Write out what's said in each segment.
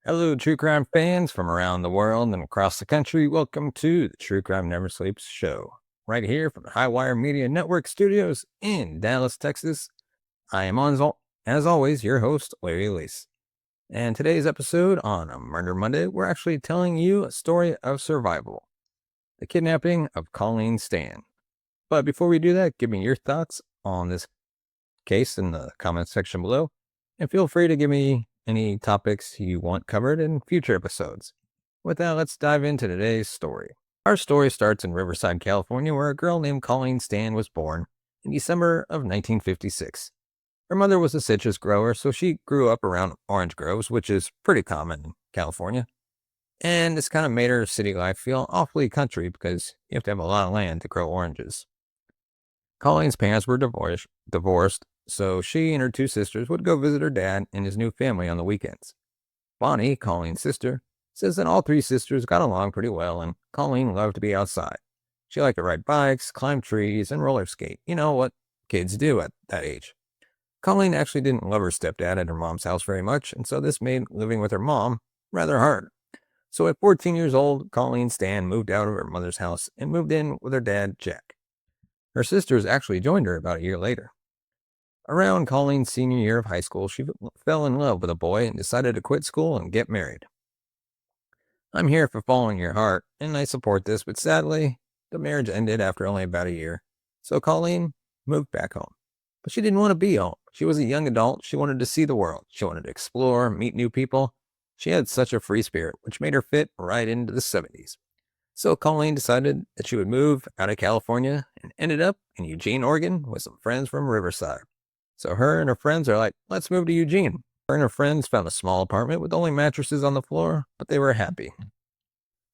Hello, true crime fans from around the world and across the country. Welcome to the True Crime Never Sleeps show, right here from the Highwire Media Network studios in Dallas, Texas. I am, as always, your host, Larry Elise. And today's episode on a Murder Monday, we're actually telling you a story of survival, the kidnapping of Colleen Stan. But before we do that, give me your thoughts on this case in the comment section below, and feel free to give me any topics you want covered in future episodes. With that, let's dive into today's story. Our story starts in Riverside, California, where a girl named Colleen Stan was born in December of 1956. Her mother was a citrus grower, so she grew up around orange groves, which is pretty common in California. And this kind of made her city life feel awfully country because you have to have a lot of land to grow oranges. Colleen's parents were divorced, so she and her two sisters would go visit her dad and his new family on the weekends. Bonnie, Colleen's sister, says that all three sisters got along pretty well and Colleen loved to be outside. She liked to ride bikes, climb trees, and roller skate. You know what kids do at that age. Colleen actually didn't love her stepdad at her mom's house very much, and so this made living with her mom rather hard. So at 14 years old, Colleen Stan moved out of her mother's house and moved in with her dad, Jack. Her sisters actually joined her about a year later. Around Colleen's senior year of high school, she fell in love with a boy and decided to quit school and get married. I'm here for following your heart, and I support this, but sadly, the marriage ended after only about a year. So Colleen moved back home. But she didn't want to be home. She was a young adult. She wanted to see the world. She wanted to explore, meet new people. She had such a free spirit, which made her fit right into the 70s. So Colleen decided that she would move out of California and ended up in Eugene, Oregon with some friends from Riverside. So her and her friends are like, let's move to Eugene. Her and her friends found a small apartment with only mattresses on the floor, but they were happy.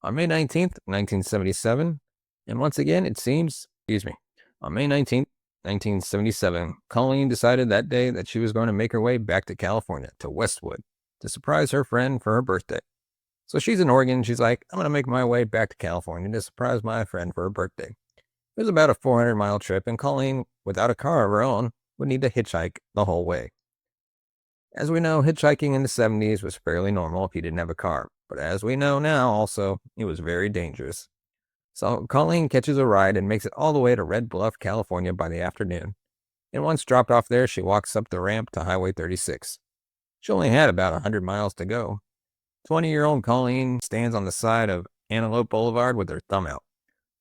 On May 19th, 1977, and once again, on May 19th, 1977, Colleen decided that day that she was going to make her way back to California, to Westwood, to surprise her friend for her birthday. So she's in Oregon, she's like, I'm going to make my way back to California to surprise my friend for her birthday. It was about a 400-mile trip, and Colleen, without a car of her own, would need to hitchhike the whole way. As we know, hitchhiking in the 70s was fairly normal if you didn't have a car, but as we know now also, it was very dangerous. So Colleen catches a ride and makes it all the way to Red Bluff, California by the afternoon. And once dropped off there, she walks up the ramp to Highway 36. She only had about 100 miles to go. 20-year-old Colleen stands on the side of Antelope Boulevard with her thumb out.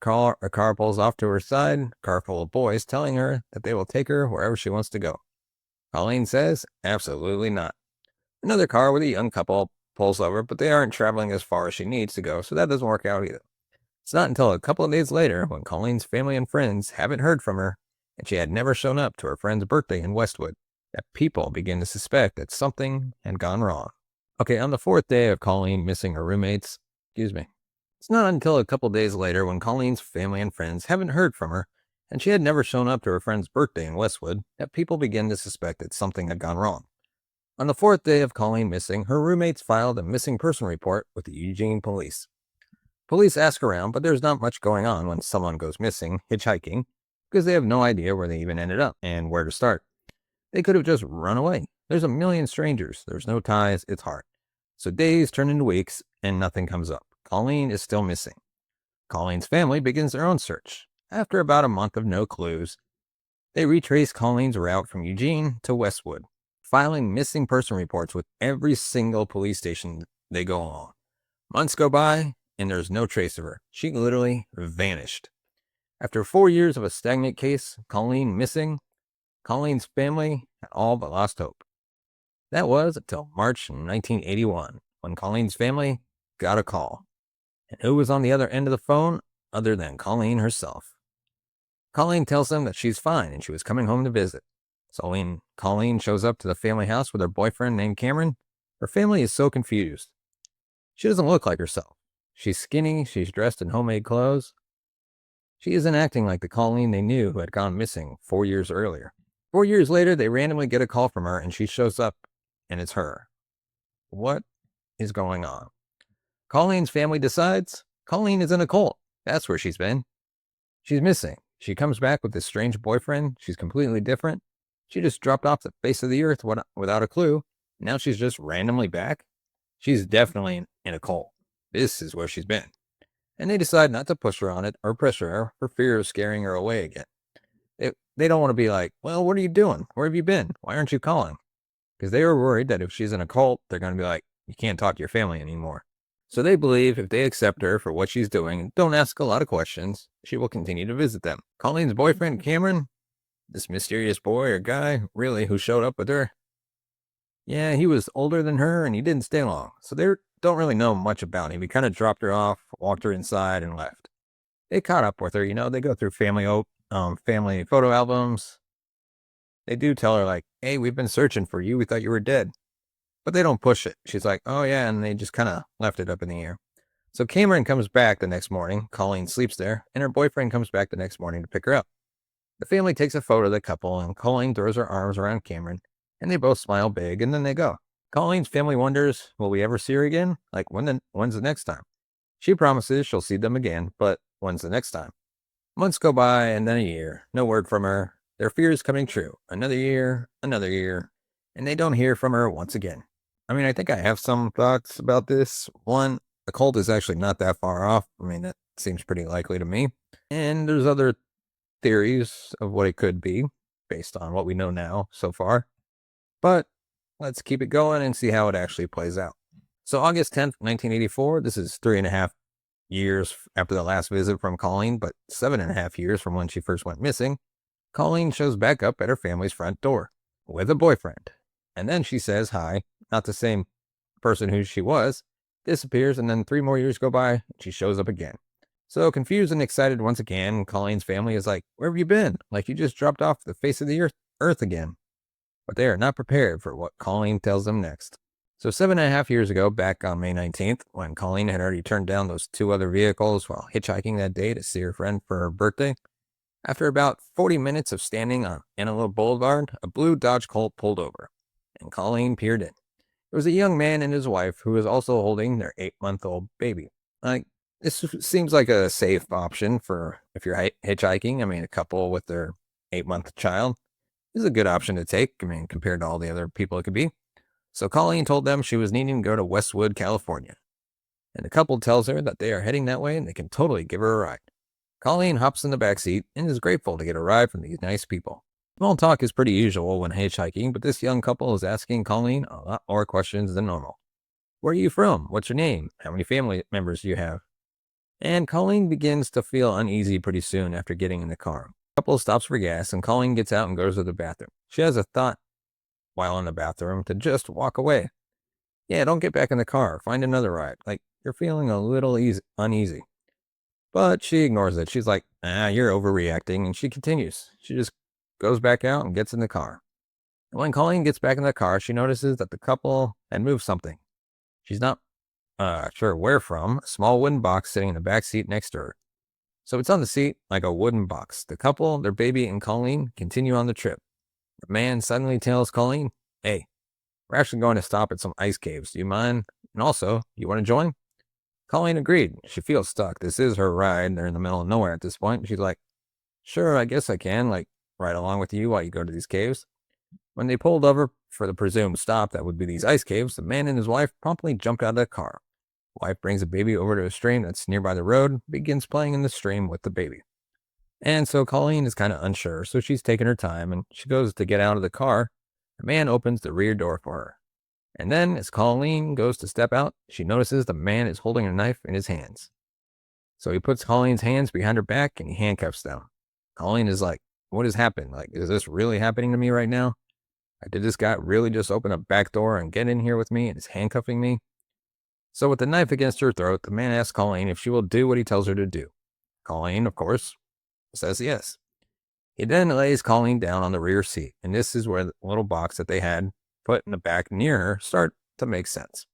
A car pulls off to her side, a car full of boys, telling her that they will take her wherever she wants to go. Colleen says, absolutely not. Another car with a young couple pulls over, but they aren't traveling as far as she needs to go, so that doesn't work out either. It's not until a couple of days later, when Colleen's family and friends haven't heard from her, and she had never shown up to her friend's birthday in Westwood, that people begin to suspect that something had gone wrong. Okay, on the fourth day of Colleen missing her roommates, it's not until a couple days later when Colleen's family and friends haven't heard from her, and she had never shown up to her friend's birthday in Westwood, that people begin to suspect that something had gone wrong. On the fourth day of Colleen missing, her roommates filed a missing person report with the Eugene police. Police ask around, but there's not much going on when someone goes missing, hitchhiking, because they have no idea where they even ended up and where to start. They could have just run away. There's a million strangers. There's no ties. It's hard. So days turn into weeks, and nothing comes up. Colleen is still missing. Colleen's family begins their own search. After about a month of no clues, they retrace Colleen's route from Eugene to Westwood, filing missing person reports with every single police station they go along. Months go by, and there's no trace of her. She literally vanished. After 4 years of a stagnant case, Colleen missing, Colleen's family had all but lost hope. That was until March 1981, when Colleen's family got a call. And who was on the other end of the phone other than Colleen herself? Colleen tells them that she's fine and she was coming home to visit. So when Colleen shows up to the family house with her boyfriend named Cameron, her family is so confused. She doesn't look like herself. She's skinny, she's dressed in homemade clothes. She isn't acting like the Colleen they knew who had gone missing 4 years earlier. 4 years later, they randomly get a call from her and she shows up, and it's her. What is going on? Colleen's family decides Colleen is in a cult. That's where she's been. She's missing. She comes back with this strange boyfriend. She's completely different. She just dropped off the face of the earth without a clue. Now she's just randomly back. She's definitely in a cult. This is where she's been. And they decide not to push her on it or pressure her for fear of scaring her away again. They don't want to be like, well, what are you doing? Where have you been? Why aren't you calling? Because they were worried that if she's in a cult, they're going to be like, you can't talk to your family anymore. So they believe if they accept her for what she's doing and don't ask a lot of questions, she will continue to visit them. Colleen's boyfriend, Cameron, this mysterious boy or guy, really, who showed up with her, yeah, he was older than her and he didn't stay long. So they don't really know much about him. He kind of dropped her off, walked her inside, and left. They caught up with her, they go through family photo albums. They do tell her, like, hey, we've been searching for you. We thought you were dead. But they don't push it. She's like, oh, yeah, and they just kind of left it up in the air. So Cameron comes back the next morning. Colleen sleeps there, and her boyfriend comes back the next morning to pick her up. The family takes a photo of the couple, and Colleen throws her arms around Cameron, and they both smile big, and then they go. Colleen's family wonders, will we ever see her again? Like, when's the next time? She promises she'll see them again, but when's the next time? Months go by, and then a year. No word from her. Their fear is coming true. Another year, and they don't hear from her once again. I mean, I think I have some thoughts about this. One, the cult is actually not that far off. I mean, that seems pretty likely to me. And there's other theories of what it could be based on what we know now so far. But let's keep it going and see how it actually plays out. So August 10th, 1984, this is 3.5 years after the last visit from Colleen, but 7.5 years from when she first went missing. Colleen shows back up at her family's front door with a boyfriend. And then she says hi, not the same person who she was, disappears, and then 3 more years go by, and she shows up again. So confused and excited once again, Colleen's family is like, where have you been? Like you just dropped off the face of the earth again. But they are not prepared for what Colleen tells them next. So 7.5 years ago, back on May 19th, when Colleen had already turned down those 2 other vehicles while hitchhiking that day to see her friend for her birthday, after about 40 minutes of standing on Antelope Boulevard, a blue Dodge Colt pulled over, and Colleen peered in. It was a young man and his wife who was also holding their 8-month-old baby. Like, this seems like a safe option for if you're hitchhiking. I mean, a couple with their 8-month child is a good option to take, I mean, compared to all the other people it could be. So Colleen told them she was needing to go to Westwood, California. And the couple tells her that they are heading that way and they can totally give her a ride. Colleen hops in the back seat and is grateful to get a ride from these nice people. Small talk is pretty usual when hitchhiking, but this young couple is asking Colleen a lot more questions than normal. Where are you from? What's your name? How many family members do you have? And Colleen begins to feel uneasy pretty soon after getting in the car. The couple stops for gas and Colleen gets out and goes to the bathroom. She has a thought while in the bathroom to just walk away. Yeah, don't get back in the car. Find another ride. Like, you're feeling a little uneasy. But she ignores it. She's like, you're overreacting. And she continues. She just goes back out and gets in the car. And when Colleen gets back in the car, she notices that the couple had moved something. She's not sure where from. A small wooden box sitting in the back seat next to her. So it's on the seat like a wooden box. The couple, their baby, and Colleen continue on the trip. The man suddenly tells Colleen, hey, we're actually going to stop at some ice caves. Do you mind? And also, you want to join? Colleen agreed. She feels stuck. This is her ride. They're in the middle of nowhere at this point. She's like, sure, I guess I can, like, ride along with you while you go to these caves. When they pulled over for the presumed stop that would be these ice caves, the man and his wife promptly jumped out of the car. The wife brings the baby over to a stream that's nearby the road, begins playing in the stream with the baby. And so Colleen is kind of unsure, so she's taking her time, and she goes to get out of the car. The man opens the rear door for her. And then, as Colleen goes to step out, she notices the man is holding a knife in his hands. So he puts Colleen's hands behind her back and he handcuffs them. Colleen is like, what has happened? Like, is this really happening to me right now? Did this guy really just open a back door and get in here with me and is handcuffing me? So with the knife against her throat, the man asks Colleen if she will do what he tells her to do. Colleen, of course, says yes. He then lays Colleen down on the rear seat, and this is where the little box that they had put in the back near her start to make sense.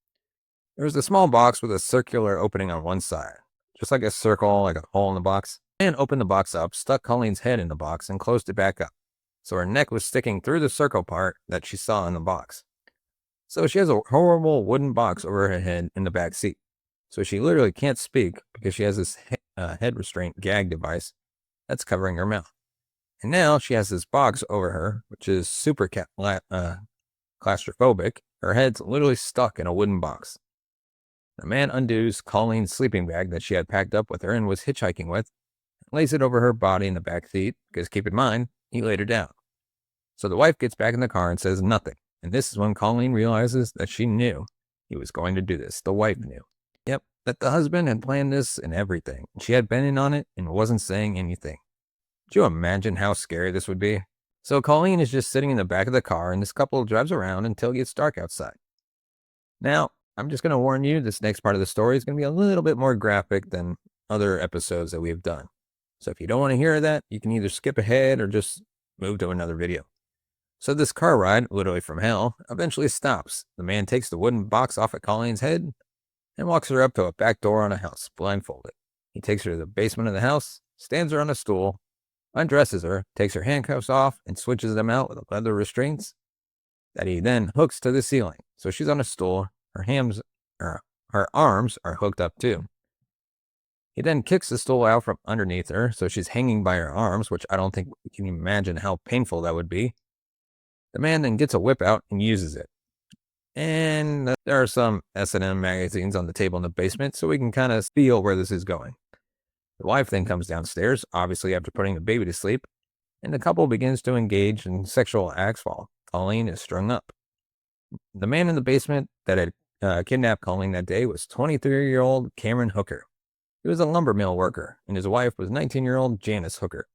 There was a small box with a circular opening on one side, just like a circle, like a hole in the box. The man opened the box up, stuck Colleen's head in the box, and closed it back up. So her neck was sticking through the circle part that she saw in the box. So she has a horrible wooden box over her head in the back seat. So she literally can't speak because she has this head restraint gag device that's covering her mouth. And now she has this box over her, which is super claustrophobic. Her head's literally stuck in a wooden box. The man undoes Colleen's sleeping bag that she had packed up with her and was hitchhiking with, lays it over her body in the back seat, because keep in mind, he laid her down. So the wife gets back in the car and says nothing, and this is when Colleen realizes that she knew he was going to do this. The wife knew. Yep, that the husband had planned this and everything. She had been in on it and wasn't saying anything. Do you imagine how scary this would be? So Colleen is just sitting in the back of the car, and this couple drives around until it gets dark outside. Now, I'm just going to warn you, this next part of the story is going to be a little bit more graphic than other episodes that we have done. So if you don't want to hear that, you can either skip ahead or just move to another video. So this car ride, literally from hell, eventually stops. The man takes the wooden box off at Colleen's head and walks her up to a back door on a house, blindfolded. He takes her to the basement of the house, stands her on a stool, undresses her, takes her handcuffs off, and switches them out with leather restraints that he then hooks to the ceiling. So she's on a stool, her arms are hooked up too. He then kicks the stool out from underneath her, so she's hanging by her arms, which I don't think we can imagine how painful that would be. The man then gets a whip out and uses it. And there are some S&M magazines on the table in the basement, so we can kind of feel where this is going. The wife then comes downstairs, obviously after putting the baby to sleep, and the couple begins to engage in sexual acts while Colleen is strung up. The man in the basement that had kidnapped Colleen that day was 23-year-old Cameron Hooker. He was a lumber mill worker, and his wife was 19-year-old Janice Hooker.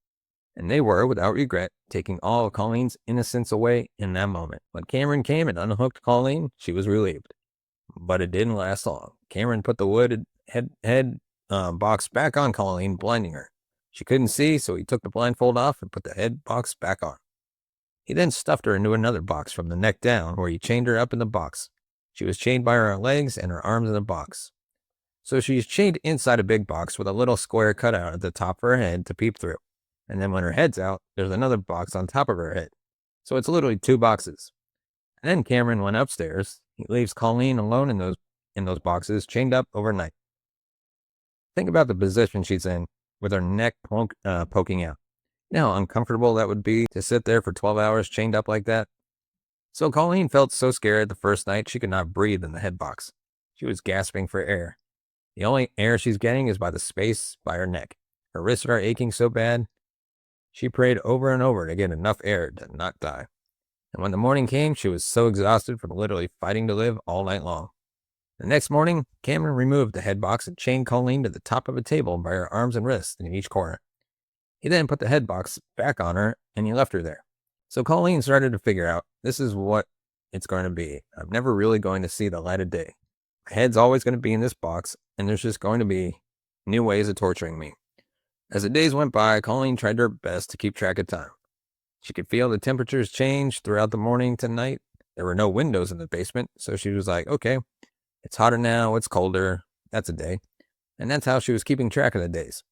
And they were, without regret, taking all of Colleen's innocence away in that moment. When Cameron came and unhooked Colleen, she was relieved. But it didn't last long. Cameron put the wood head box back on Colleen, blinding her. She couldn't see, so he took the blindfold off and put the head box back on. He then stuffed her into another box from the neck down, where he chained her up in the box. She was chained by her legs and her arms in the box. So she's chained inside a big box with a little square cutout at the top of her head to peep through. And then when her head's out, there's another box on top of her head. So it's literally two boxes. And then Cameron went upstairs. He leaves Colleen alone in those boxes, chained up overnight. Think about the position she's in, with her neck poking out. You know how uncomfortable that would be to sit there for 12 hours chained up like that? So Colleen felt so scared the first night she could not breathe in the head box. She was gasping for air. The only air she's getting is by the space by her neck. Her wrists are aching so bad. She prayed over and over to get enough air to not die. And when the morning came, she was so exhausted from literally fighting to live all night long. The next morning, Cameron removed the head box and chained Colleen to the top of a table by her arms and wrists in each corner. He then put the head box back on her, and he left her there. So Colleen started to figure out, this is what it's going to be. I'm never really going to see the light of day. My head's always going to be in this box, and there's just going to be new ways of torturing me. As the days went by, Colleen tried her best to keep track of time. She could feel the temperatures change throughout the morning to night. There were no windows in the basement, so she was like, okay, it's hotter now, it's colder, that's a day. And that's how she was keeping track of the days.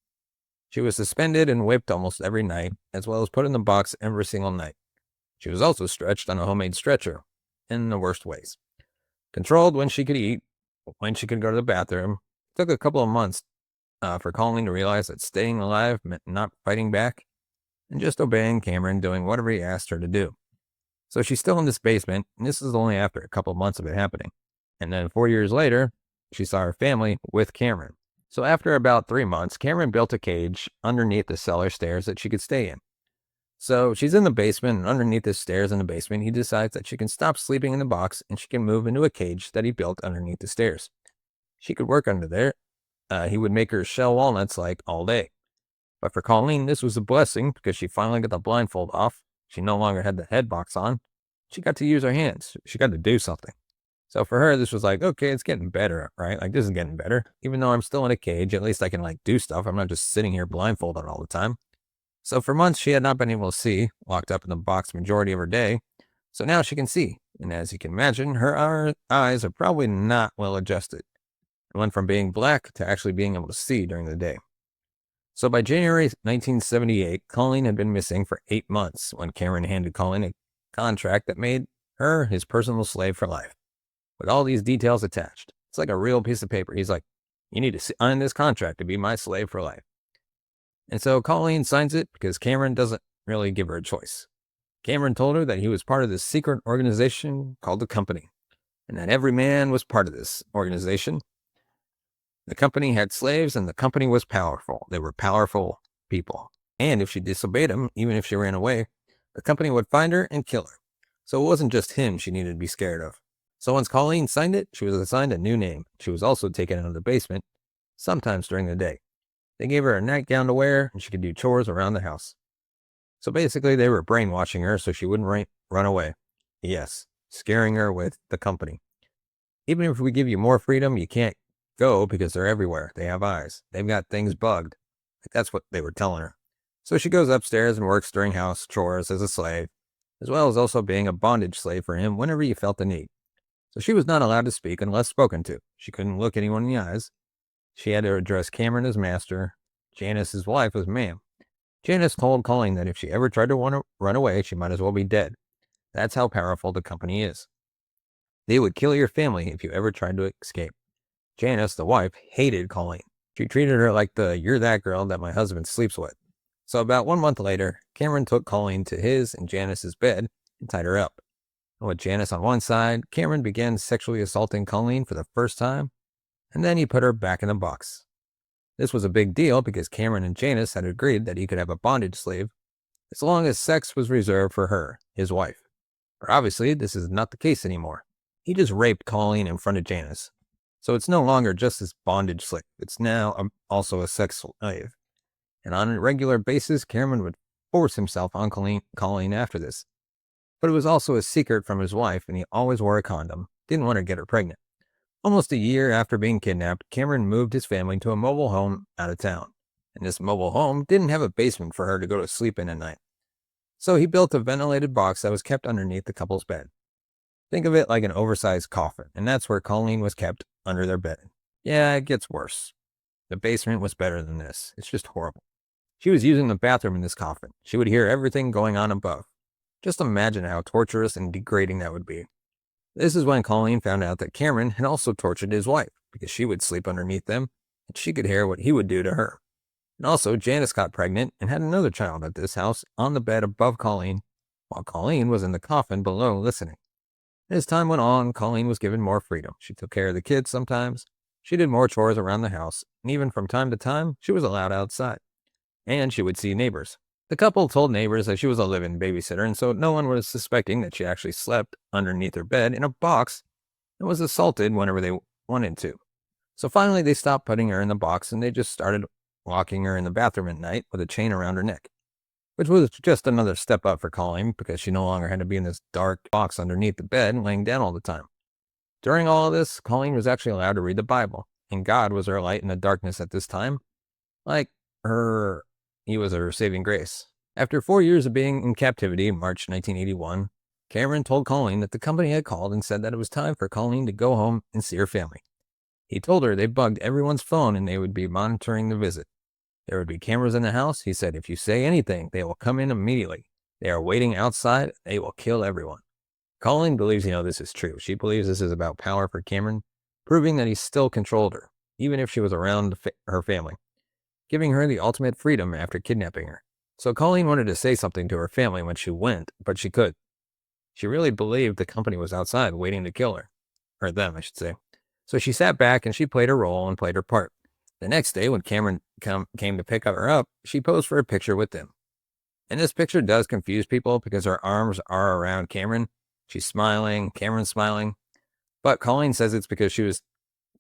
She was suspended and whipped almost every night, as well as put in the box every single night. She was also stretched on a homemade stretcher, in the worst ways. Controlled when she could eat, when she could go to the bathroom. It took a couple of months for Colleen to realize that staying alive meant not fighting back and just obeying Cameron, doing whatever he asked her to do. So she's still in this basement, and this is only after a couple of months of it happening. And then 4 years later, she saw her family with Cameron. So after about 3 months, Cameron built a cage underneath the cellar stairs that she could stay in. So she's in the basement, and underneath the stairs in the basement, he decides that she can stop sleeping in the box and she can move into a cage that he built underneath the stairs. She could work under there. He would make her shell walnuts like all day. But for Colleen, this was a blessing because she finally got the blindfold off. She no longer had the head box on. She got to use her hands. She got to do something. So for her, this was like, okay, it's getting better, right? Like, this is getting better. Even though I'm still in a cage, at least I can, like, do stuff. I'm not just sitting here blindfolded all the time. So for months, she had not been able to see, locked up in the box majority of her day. So now she can see. And as you can imagine, her eyes are probably not well adjusted. It went from being black to actually being able to see during the day. So by January 1978, Colleen had been missing for 8 months when Cameron handed Colleen a contract that made her his personal slave for life, with all these details attached. It's like a real piece of paper. He's like, you need to sign this contract to be my slave for life. And so Colleen signs it because Cameron doesn't really give her a choice. Cameron told her that he was part of this secret organization called the Company, and that every man was part of this organization. The company had slaves, and the company was powerful. They were powerful people. And if she disobeyed them, even if she ran away, the company would find her and kill her. So it wasn't just him she needed to be scared of. So once Colleen signed it, she was assigned a new name. She was also taken out of the basement, sometimes during the day. They gave her a nightgown to wear, and she could do chores around the house. So basically, they were brainwashing her so she wouldn't run away. Yes, scaring her with the company. Even if we give you more freedom, you can't go because they're everywhere. They have eyes. They've got things bugged. That's what they were telling her. So she goes upstairs and works during house chores as a slave, as well as also being a bondage slave for him whenever he felt the need. So she was not allowed to speak unless spoken to. She couldn't look anyone in the eyes. She had to address Cameron as master, Janice, his wife, as ma'am. Janice told Colleen that if she ever tried to run away, she might as well be dead. That's how powerful the company is. They would kill your family if you ever tried to escape. Janice, the wife, hated Colleen. She treated her like the "you're that girl that my husband sleeps with." So about 1 month later, Cameron took Colleen to his and Janice's bed and tied her up. And with Janice on one side, Cameron began sexually assaulting Colleen for the first time, and then he put her back in the box. This was a big deal because Cameron and Janice had agreed that he could have a bondage slave as long as sex was reserved for her, his wife. But obviously, this is not the case anymore. He just raped Colleen in front of Janice. So it's no longer just this bondage slave. It's now also a sex slave. And on a regular basis, Cameron would force himself on Colleen after this. But it was also a secret from his wife, and he always wore a condom. Didn't want to get her pregnant. Almost a year after being kidnapped, Cameron moved his family to a mobile home out of town. And this mobile home didn't have a basement for her to go to sleep in at night. So he built a ventilated box that was kept underneath the couple's bed. Think of it like an oversized coffin, and that's where Colleen was kept, under their bed. Yeah, it gets worse. The basement was better than this. It's just horrible. She was using the bathroom in this coffin. She would hear everything going on above. Just imagine how torturous and degrading that would be. This is when Colleen found out that Cameron had also tortured his wife, because she would sleep underneath them, and she could hear what he would do to her. And also, Janice got pregnant and had another child at this house on the bed above Colleen, while Colleen was in the coffin below listening. As time went on, Colleen was given more freedom. She took care of the kids sometimes. She did more chores around the house, and even from time to time, she was allowed outside. And she would see neighbors. The couple told neighbors that she was a live-in babysitter, and so no one was suspecting that she actually slept underneath her bed in a box and was assaulted whenever they wanted to. So finally, they stopped putting her in the box, and they just started locking her in the bathroom at night with a chain around her neck, which was just another step up for Colleen because she no longer had to be in this dark box underneath the bed and laying down all the time. During all of this, Colleen was actually allowed to read the Bible, and God was her light in the darkness at this time. He was her saving grace. After 4 years of being in captivity in March 1981, Cameron told Colleen that the company had called and said that it was time for Colleen to go home and see her family. He told her they bugged everyone's phone and they would be monitoring the visit. There would be cameras in the house. He said, if you say anything, they will come in immediately. They are waiting outside. They will kill everyone. Colleen believes this is true. She believes this is about power for Cameron, proving that he still controlled her, even if she was around her family, giving her the ultimate freedom after kidnapping her. So Colleen wanted to say something to her family when she went, but she could. She really believed the company was outside waiting to kill her. Or them, I should say. So she sat back and she played her role and played her part. The next day, when Cameron came to pick her up, she posed for a picture with them. And this picture does confuse people because her arms are around Cameron. She's smiling, Cameron's smiling. But Colleen says it's because she was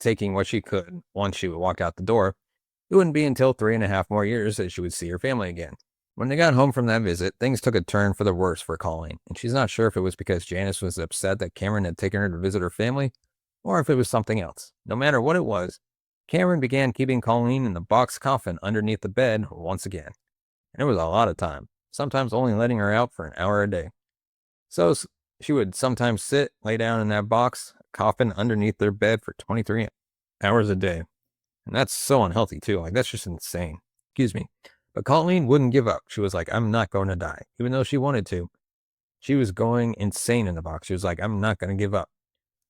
taking what she could once she would walk out the door. It wouldn't be until 3.5 more years that she would see her family again. When they got home from that visit, things took a turn for the worse for Colleen, and she's not sure if it was because Janice was upset that Cameron had taken her to visit her family, or if it was something else. No matter what it was, Cameron began keeping Colleen in the box coffin underneath the bed once again. And it was a lot of time, sometimes only letting her out for an hour a day. So she would sometimes lay down in that box coffin underneath their bed for 23 hours a day. And that's so unhealthy too. That's just insane. Excuse me. But Colleen wouldn't give up. She was like, I'm not going to die. Even though she wanted to. She was going insane in the box. She was like, I'm not going to give up.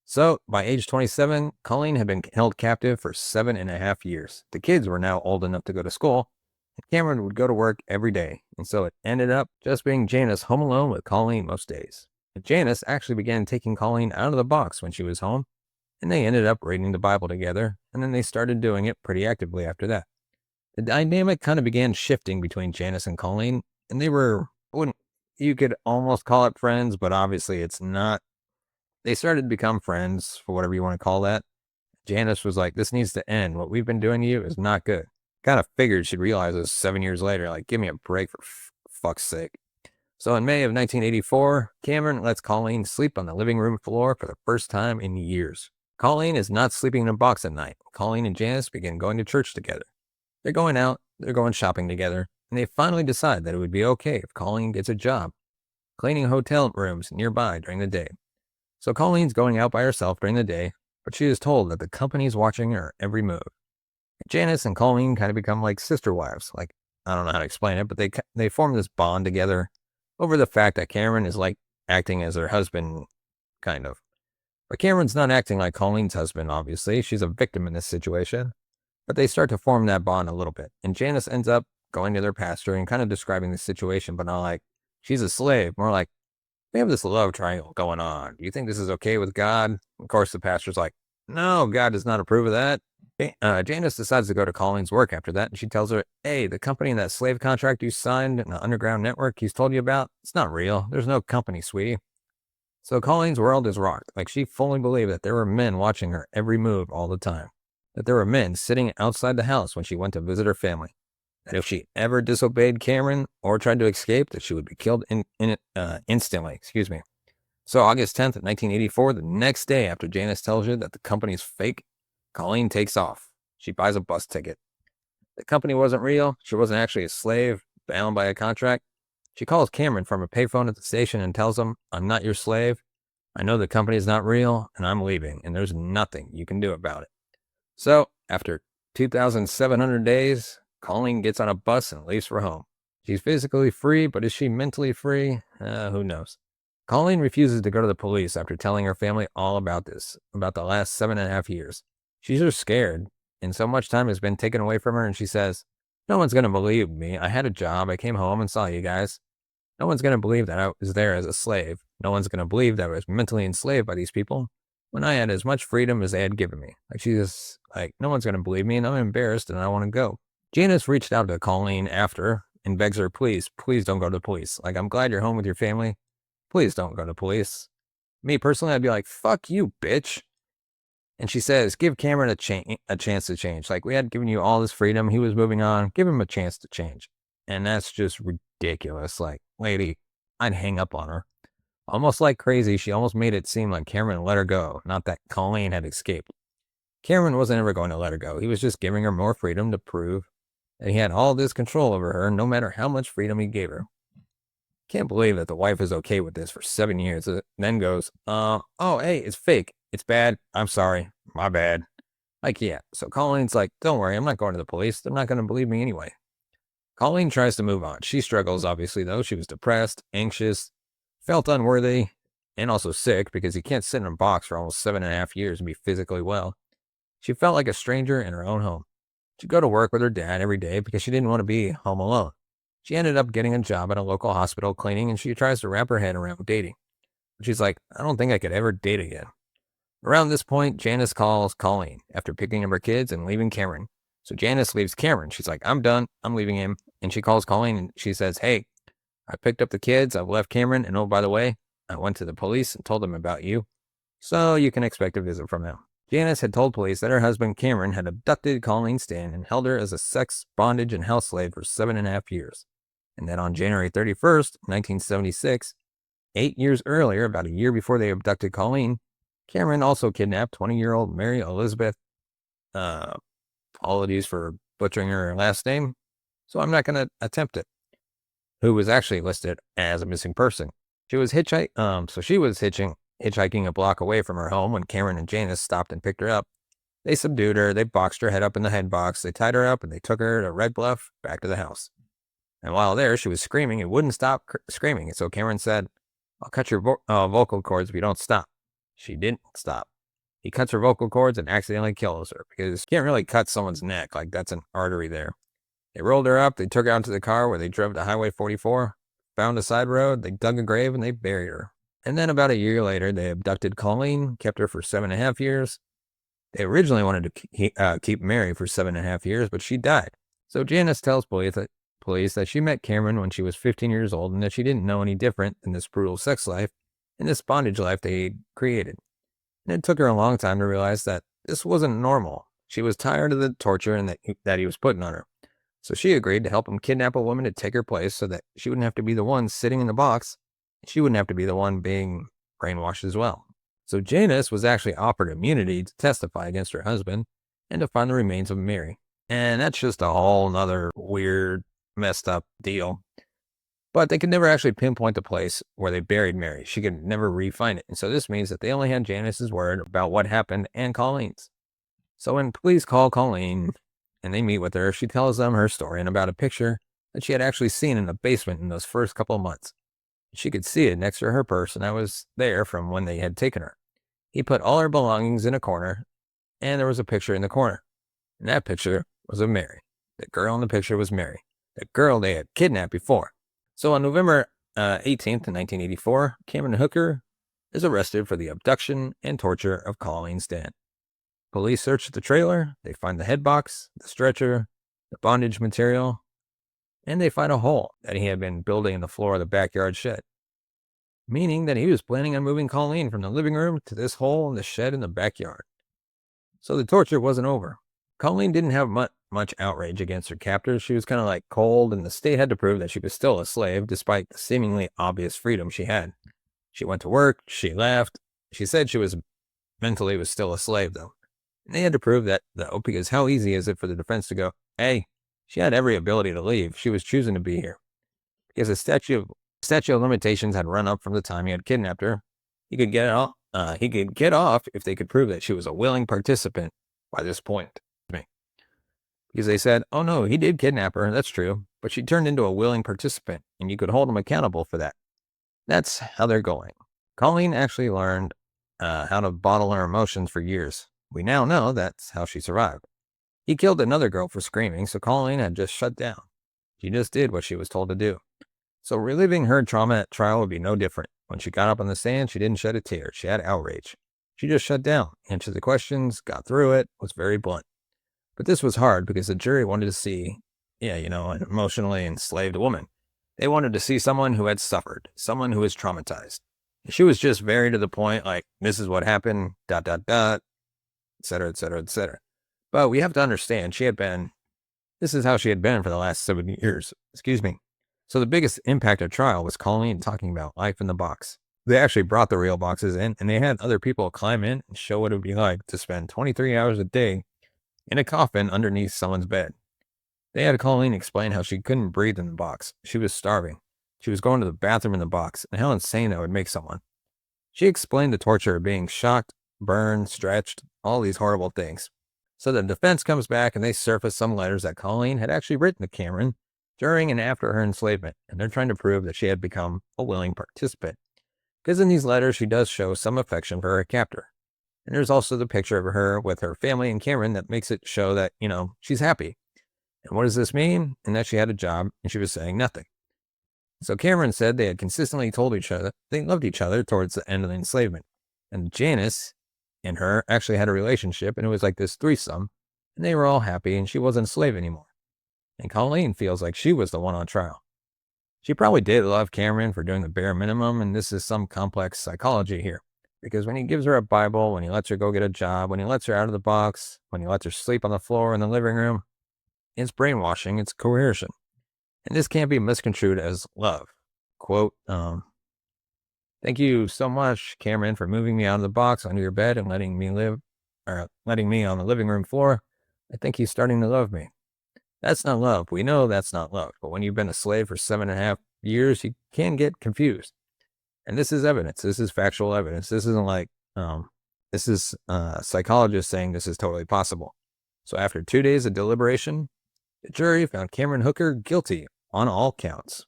So by age 27, Colleen had been held captive for 7.5 years. The kids were now old enough to go to school, and Cameron would go to work every day. And so it ended up just being Janice home alone with Colleen most days. And Janice actually began taking Colleen out of the box when she was home and they ended up reading the Bible together, and then they started doing it pretty actively after that. The dynamic kind of began shifting between Janice and Colleen, and they were, wouldn't, you could almost call it friends, but obviously it's not. They started to become friends, for whatever you want to call that. Janice was like, this needs to end. What we've been doing to you is not good. Kind of figured she'd realize this 7 years later, like, give me a break for fuck's sake. So in May of 1984, Cameron lets Colleen sleep on the living room floor for the first time in years. Colleen is not sleeping in a box at night. Colleen and Janice begin going to church together. They're going out, they're going shopping together, and they finally decide that it would be okay if Colleen gets a job cleaning hotel rooms nearby during the day. So Colleen's going out by herself during the day, but she is told that the company's watching her every move. Janice and Colleen kind of become like sister wives. Like, I don't know how to explain it, but they form this bond together over the fact that Cameron is like acting as her husband, kind of. But Cameron's not acting like Colleen's husband, obviously. She's a victim in this situation. But they start to form that bond a little bit. And Janice ends up going to their pastor and kind of describing the situation, but not like she's a slave, more like, we have this love triangle going on. Do you think this is okay with God? Of course, the pastor's like, no, God does not approve of that. Janice decides to go to Colleen's work after that, and she tells her, hey, the company in that slave contract you signed in the underground network he's told you about, it's not real. There's no company, sweetie. So Colleen's world is rocked. Like, she fully believed that there were men watching her every move all the time. That there were men sitting outside the house when she went to visit her family. That if she ever disobeyed Cameron or tried to escape, that she would be killed instantly. So August 10th, 1984, the next day after Janice tells you that the company's fake, Colleen takes off. She buys a bus ticket. The company wasn't real. She wasn't actually a slave bound by a contract. She calls Cameron from a payphone at the station and tells him, I'm not your slave. I know the company is not real, and I'm leaving, and there's nothing you can do about it. So, after 2,700 days, Colleen gets on a bus and leaves for home. She's physically free, but is she mentally free? Who knows? Colleen refuses to go to the police after telling her family all about this, about the last 7.5 years. She's just scared, and so much time has been taken away from her, and she says, no one's going to believe me. I had a job. I came home and saw you guys. No one's going to believe that I was there as a slave. No one's going to believe that I was mentally enslaved by these people when I had as much freedom as they had given me. Like, she's like, no one's going to believe me, and I'm embarrassed, and I want to go. Janice reached out to Colleen after and begs her, please don't go to the police. Like, I'm glad you're home with your family. Please don't go to the police. Me personally, I'd be like, fuck you, bitch. And she says, give Cameron a chance to change. Like, we had given you all this freedom. He was moving on. Give him a chance to change. And that's just ridiculous. Like, lady, I'd hang up on her. Almost like crazy, she almost made it seem like Cameron let her go, not that Colleen had escaped. Cameron wasn't ever going to let her go. He was just giving her more freedom to prove that he had all this control over her, no matter how much freedom he gave her. Can't believe that the wife is okay with this for 7 years, then goes, oh, hey, it's fake. It's bad. I'm sorry. My bad. Like, yeah. So Colleen's like, don't worry, I'm not going to the police. They're not going to believe me anyway. Colleen tries to move on. She struggles, obviously, though. She was depressed, anxious, felt unworthy, and also sick because you can't sit in a box for almost 7.5 years and be physically well. She felt like a stranger in her own home. She'd go to work with her dad every day because she didn't want to be home alone. She ended up getting a job at a local hospital cleaning, and she tries to wrap her head around dating. But she's like, I don't think I could ever date again. Around this point, Janice calls Colleen after picking up her kids and leaving Cameron. So Janice leaves Cameron. She's like, I'm done. I'm leaving him. And she calls Colleen and she says, hey, I picked up the kids. I've left Cameron. And oh, by the way, I went to the police and told them about you. So you can expect a visit from them. Janice had told police that her husband Cameron had abducted Colleen Stan and held her as a sex, bondage, and house slave for 7.5 years. And that on January 31st, 1976, 8 years earlier, about a year before they abducted Colleen, Cameron also kidnapped 20-year-old Mary Elizabeth, apologies for butchering her last name, so I'm not going to attempt it, who was actually listed as a missing person. She was hitchhiking a block away from her home when Cameron and Janice stopped and picked her up. They subdued her, they boxed her head up in the head box, they tied her up, and they took her to Red Bluff back to the house. And while there, she was screaming and wouldn't stop screaming, and so Cameron said, I'll cut your vocal cords if you don't stop. She didn't stop. He cuts her vocal cords and accidentally kills her because you can't really cut someone's neck, like that's an artery there. They rolled her up, they took her out to the car where they drove to Highway 44, found a side road, they dug a grave, and they buried her. And then about a year later, they abducted Colleen, kept her for 7.5 years, They originally wanted to keep Mary for 7.5 years, but she died. So Janice tells police that she met Cameron when she was 15 years old and that she didn't know any different than this brutal sex life and this bondage life they created. And it took her a long time to realize that this wasn't normal. She was tired of the torture and that he was putting on her. So she agreed to help him kidnap a woman to take her place so that she wouldn't have to be the one sitting in the box. She wouldn't have to be the one being brainwashed as well. So Janice was actually offered immunity to testify against her husband and to find the remains of Mary. And that's just a whole nother weird, messed up deal. But they could never actually pinpoint the place where they buried Mary. She could never re-find it. And so this means that they only had Janice's word about what happened and Colleen's. So when police call Colleen and they meet with her, she tells them her story and about a picture that she had actually seen in the basement in those first couple of months. She could see it next to her purse, and I was there from when they had taken her. He put all her belongings in a corner, and there was a picture in the corner. And that picture was of Mary. The girl in the picture was Mary, the girl they had kidnapped before. So on November 18th, 1984, Cameron Hooker is arrested for the abduction and torture of Colleen Stan. Police search the trailer, they find the head box, the stretcher, the bondage material, and they find a hole that he had been building in the floor of the backyard shed, meaning that he was planning on moving Colleen from the living room to this hole in the shed in the backyard. So the torture wasn't over. Colleen didn't have much outrage against her captors. She was kind of like cold, and the state had to prove that she was still a slave despite the seemingly obvious freedom she had. She went to work, she left. She said she was mentally still a slave though. And they had to prove that though, because how easy is it for the defense to go, hey, she had every ability to leave. She was choosing to be here. Because the statute of limitations had run up from the time he had kidnapped her. He could get off if they could prove that she was a willing participant by this point. Because they said, oh no, he did kidnap her, that's true, but she turned into a willing participant, and you could hold him accountable for that. That's how they're going. Colleen actually learned how to bottle her emotions for years. We now know that's how she survived. He killed another girl for screaming, so Colleen had just shut down. She just did what she was told to do. So reliving her trauma at trial would be no different. When she got up on the stand, she didn't shed a tear. She had outrage. She just shut down, answered the questions, got through it, was very blunt. But this was hard because the jury wanted to see, an emotionally enslaved woman. They wanted to see someone who had suffered, someone who was traumatized. She was just very to the point, like, this is what happened, ... et cetera, et cetera, et cetera. But we have to understand, this is how she had been for the last 7 years. Excuse me. So the biggest impact of trial was Colleen talking about life in the box. They actually brought the real boxes in, and they had other people climb in and show what it would be like to spend 23 hours a day in a coffin underneath someone's bed. They had Colleen explain how she couldn't breathe in the box. She was starving. She was going to the bathroom in the box, and how insane that would make someone. She explained the torture of being shocked, burned, stretched, all these horrible things. So the defense comes back and they surface some letters that Colleen had actually written to Cameron during and after her enslavement, and they're trying to prove that she had become a willing participant. Because in these letters, she does show some affection for her captor. And there's also the picture of her with her family and Cameron that makes it show that, she's happy. And what does this mean? And that she had a job and she was saying nothing. So Cameron said they had consistently told each other they loved each other towards the end of the enslavement. And Janice and her actually had a relationship, and it was like this threesome, and they were all happy and she wasn't a slave anymore. And Colleen feels like she was the one on trial. She probably did love Cameron for doing the bare minimum, and this is some complex psychology here. Because when he gives her a Bible, when he lets her go get a job, when he lets her out of the box, when he lets her sleep on the floor in the living room, it's brainwashing, it's coercion. And this can't be misconstrued as love. Quote, thank you so much, Cameron, for moving me out of the box onto your bed and letting me on the living room floor. I think he's starting to love me. That's not love. We know that's not love. But when you've been a slave for 7.5 years, you can get confused. And this is evidence. This is factual evidence. This isn't like, this is psychologists saying this is totally possible. So after 2 days of deliberation, the jury found Cameron Hooker guilty on all counts.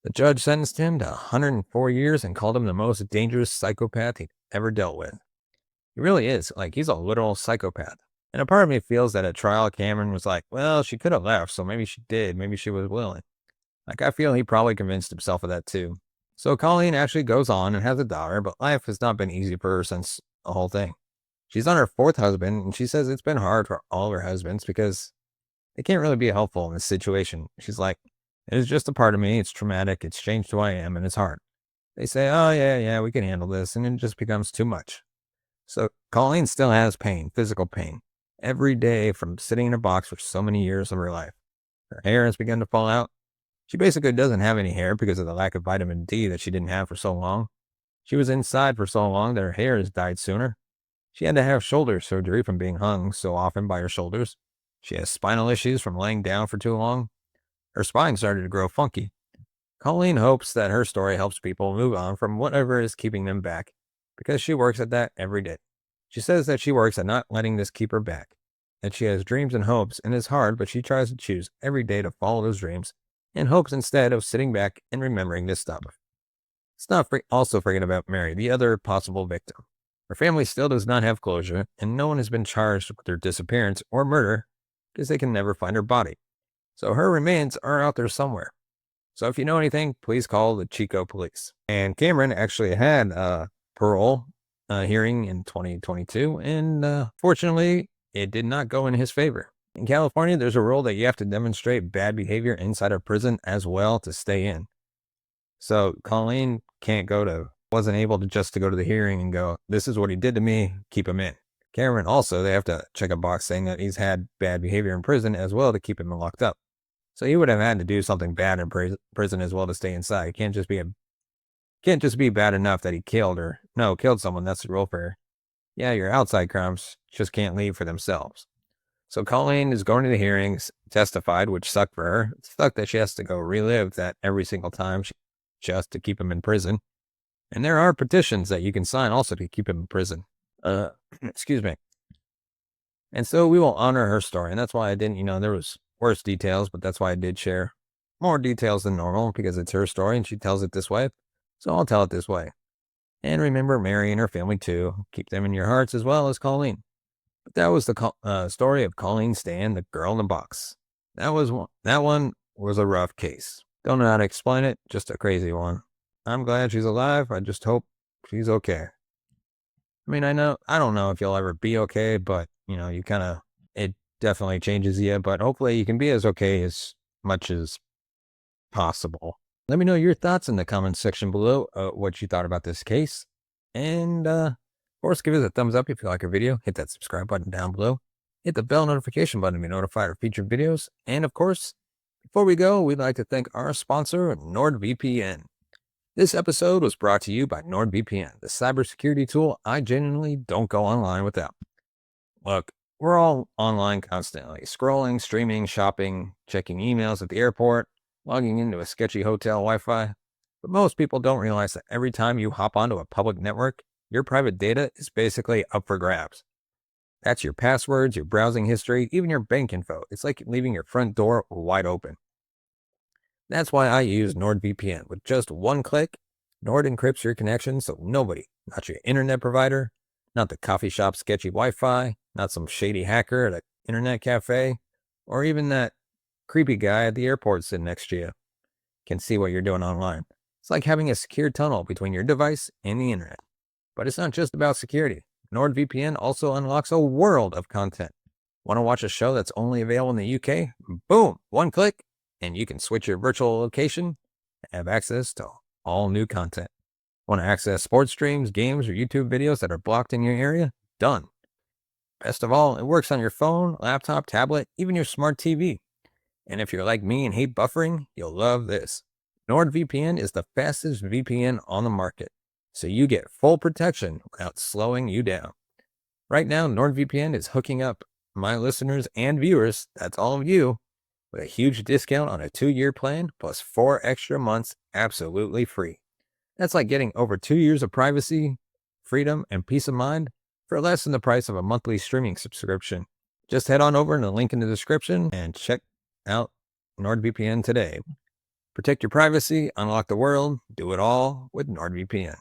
The judge sentenced him to 104 years and called him the most dangerous psychopath he'd ever dealt with. He really is. Like, he's a literal psychopath. And a part of me feels that at trial, Cameron was like, well, she could have left, so maybe she did. Maybe she was willing. Like, I feel he probably convinced himself of that too. So Colleen actually goes on and has a daughter, but life has not been easy for her since the whole thing. She's on her fourth husband, and she says it's been hard for all of her husbands because they can't really be helpful in this situation. She's like, it is just a part of me. It's traumatic. It's changed who I am, and it's hard. They say, oh, yeah, we can handle this, and it just becomes too much. So Colleen still has pain, physical pain, every day from sitting in a box for so many years of her life. Her hair has begun to fall out. She basically doesn't have any hair because of the lack of vitamin D that she didn't have for so long. She was inside for so long that her hair has died sooner. She had to have shoulder surgery from being hung so often by her shoulders. She has spinal issues from laying down for too long. Her spine started to grow funky. Colleen hopes that her story helps people move on from whatever is keeping them back, because she works at that every day. She says that she works at not letting this keep her back, that she has dreams and hopes, and it's hard, but she tries to choose every day to follow those dreams and hopes instead of sitting back and remembering this stuff. Let's not also forget about Mary, the other possible victim. Her family still does not have closure, and no one has been charged with her disappearance or murder because they can never find her body. So her remains are out there somewhere. So if you know anything, please call the Chico police. And Cameron actually had a parole hearing in 2022, and fortunately, it did not go in his favor. In California, there's a rule that you have to demonstrate bad behavior inside a prison as well to stay in. So Colleen wasn't able to just to go to the hearing and go, this is what he did to me, keep him in. Cameron also, they have to check a box saying that he's had bad behavior in prison as well to keep him locked up. So he would have had to do something bad in prison as well to stay inside. It can't just be bad enough that he killed someone. That's the rule for, yeah, your outside crimes just can't leave for themselves. So Colleen is going to the hearings, testified, which sucked for her. It sucked that she has to go relive that every single time just to keep him in prison. And there are petitions that you can sign also to keep him in prison. Excuse me. And so we will honor her story. And that's why I didn't, there was worse details, but that's why I did share more details than normal because it's her story and she tells it this way. So I'll tell it this way. And remember Mary and her family too. Keep them in your hearts as well as Colleen. But that was the story of Colleen Stan, the girl in the box. That one was a rough case. Don't know how to explain it, just a crazy one. I'm glad she's alive. I just hope she's okay. I mean, I don't know if you'll ever be okay, but it definitely changes you, but hopefully you can be as okay as much as possible. Let me know your thoughts in the comments section below, what you thought about this case. And, of course, give us a thumbs up if you like our video. Hit that subscribe button down below. Hit the bell notification button to be notified of future videos. And, of course, before we go, we'd like to thank our sponsor, NordVPN. This episode was brought to you by NordVPN, the cybersecurity tool I genuinely don't go online without. Look, we're all online constantly, scrolling, streaming, shopping, checking emails at the airport, logging into a sketchy hotel Wi-Fi. But most people don't realize that every time you hop onto a public network, your private data is basically up for grabs. That's your passwords, your browsing history, even your bank info. It's like leaving your front door wide open. That's why I use NordVPN. With just one click, Nord encrypts your connection so nobody, not your internet provider, not the coffee shop sketchy Wi-Fi, not some shady hacker at an internet cafe, or even that creepy guy at the airport sitting next to you, can see what you're doing online. It's like having a secure tunnel between your device and the internet. But it's not just about security. NordVPN also unlocks a world of content. Want to watch a show that's only available in the UK? Boom, one click, and you can switch your virtual location and have access to all new content. Want to access sports streams, games, or YouTube videos that are blocked in your area? Done. Best of all, it works on your phone, laptop, tablet, even your smart TV. And if you're like me and hate buffering, you'll love this. NordVPN is the fastest VPN on the market, so you get full protection without slowing you down. Right now, NordVPN is hooking up my listeners and viewers, that's all of you, with a huge discount on a 2-year plan plus 4 extra months absolutely free. That's like getting over 2 years of privacy, freedom, and peace of mind for less than the price of a monthly streaming subscription. Just head on over to the link in the description and check out NordVPN today. Protect your privacy, unlock the world, do it all with NordVPN.